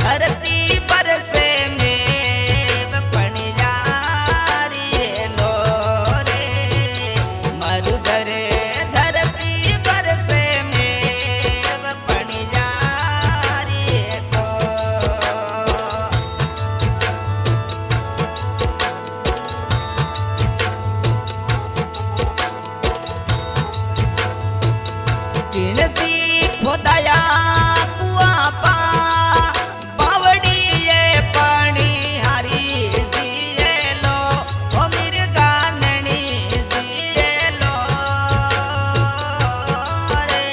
धरती पर से मेव पणियारी लो रे मरुदरे धरती पर से मेव पणियारी को गिनती खोदाया कुआ पा बावड़ी ये पानी हरी जिए लो ओ मिर्गा नैनी जिए लो रे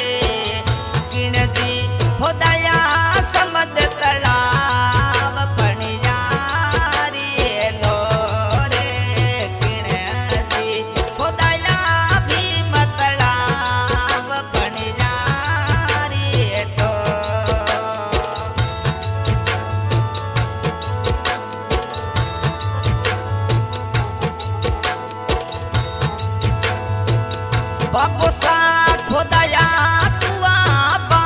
गिनती खोदाया समद तलाव पणियारी लो रे गिनती खोदाया भीम तलाव पणियारी को बाबोसा खोदाया कुआ बा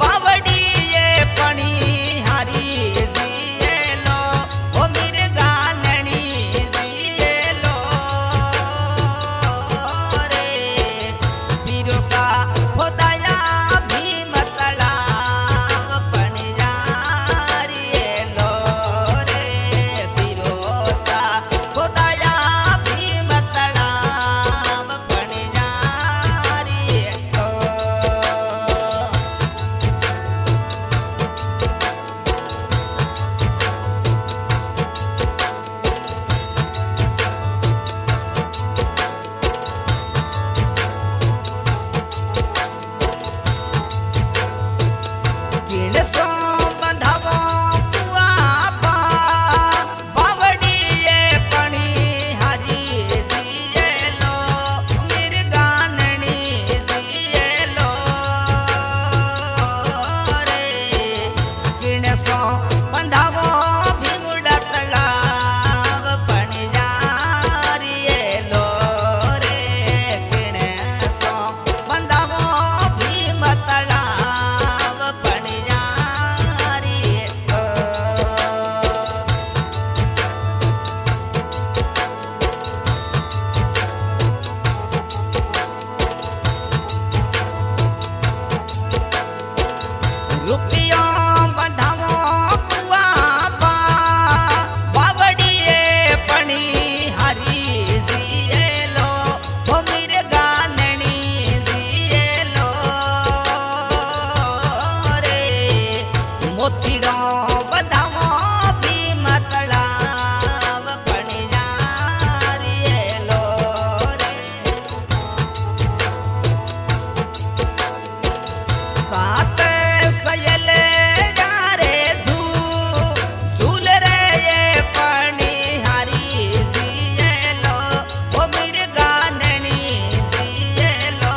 बावड़ी ये पणी हरी जिए लो ओ मिर्गा नैनी जिए लो रे बिरोसा खोदाया भीम तलाव पणियारी लो रे बिरोसा खोदाया भीम तलाव पणियारी को गिणसो बंधावो कुआ पा बावड़ी ये पणी हरी जिए लो मिर्गा नैनी जिए लो रे गिणसो बंधावो भीमुड़ा तलाव पणियारी लो रे गिणसो बंधावो भीम तलाव पणियारी को रुपियो बंधावो कुआ पा बावड़ी ये पणी हरी जिए लो ओ मिर्गा नैनी जिए लो रे मोतीड़ो बंधावो भीम तलाव पणियारी लो रे सात सयल डारे झूल रे ये पणी हरी जिए लो ओ मिर्गा नैनी जिए लो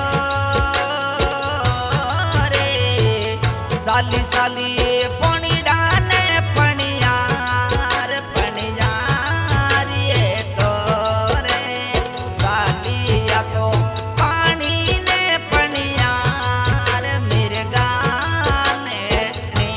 रे साली साली पणी डाने पणियार पणियारी को रे सालिया तो पानी ने पणियार मिर्गा नैनी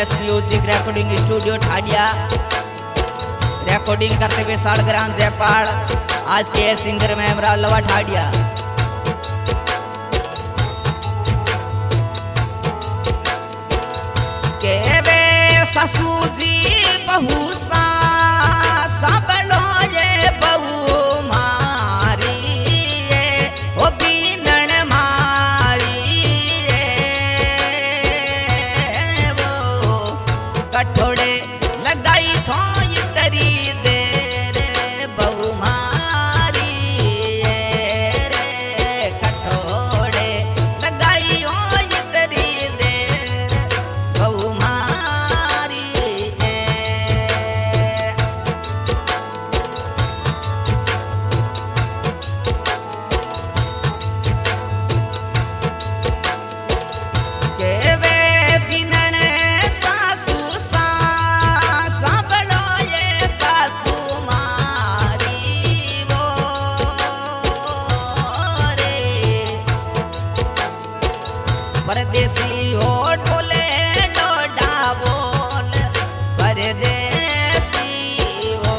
एस म्यूजिक रिकॉर्डिंग स्टूडियो ठाडिया। रिकॉर्डिंग करते हुए सालग्राम जयपाल। आज के सिंगर में हमारा लवा ठाडिया। के वे ससु जी बहू सा सबलो ये बहू मारी ये ओ बीनन मारी ये वो कठोड़े लगाई थो ये तरी दे रे बहू मारी ये रे कठोड़े लगाई हो ये तरी दे बहू मारी ये। के वे बिनन सासू सा सबलो ये सासू मारी वो रे परदेसी हो ढोले डोडा बोल परदेसी हो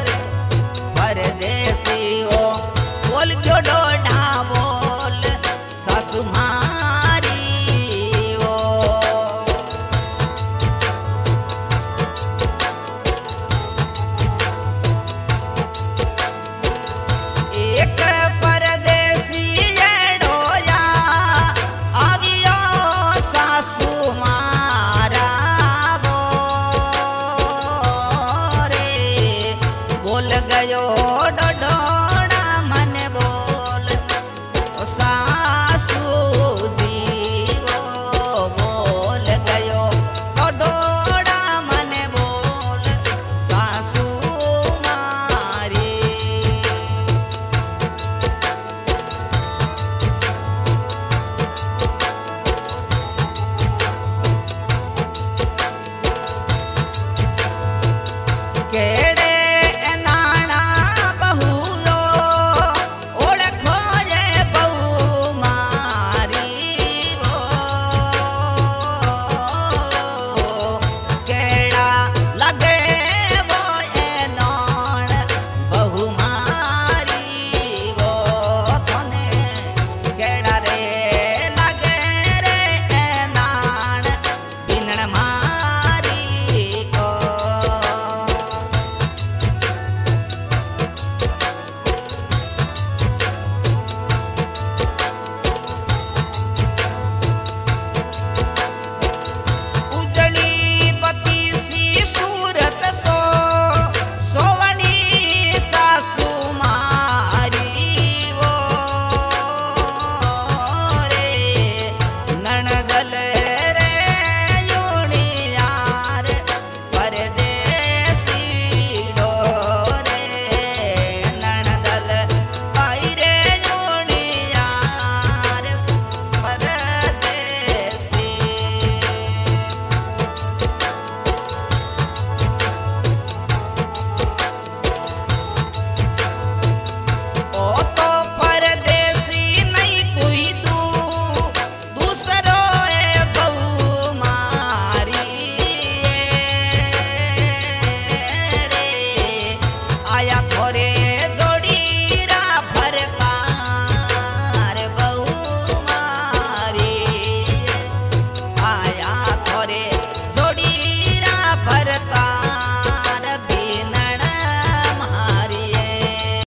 रे परदेसी हो बोल जो डोडा बोल सासू मारी हो। एक परदेसी डोया आवियो सासू मारा वो रे बोल गयो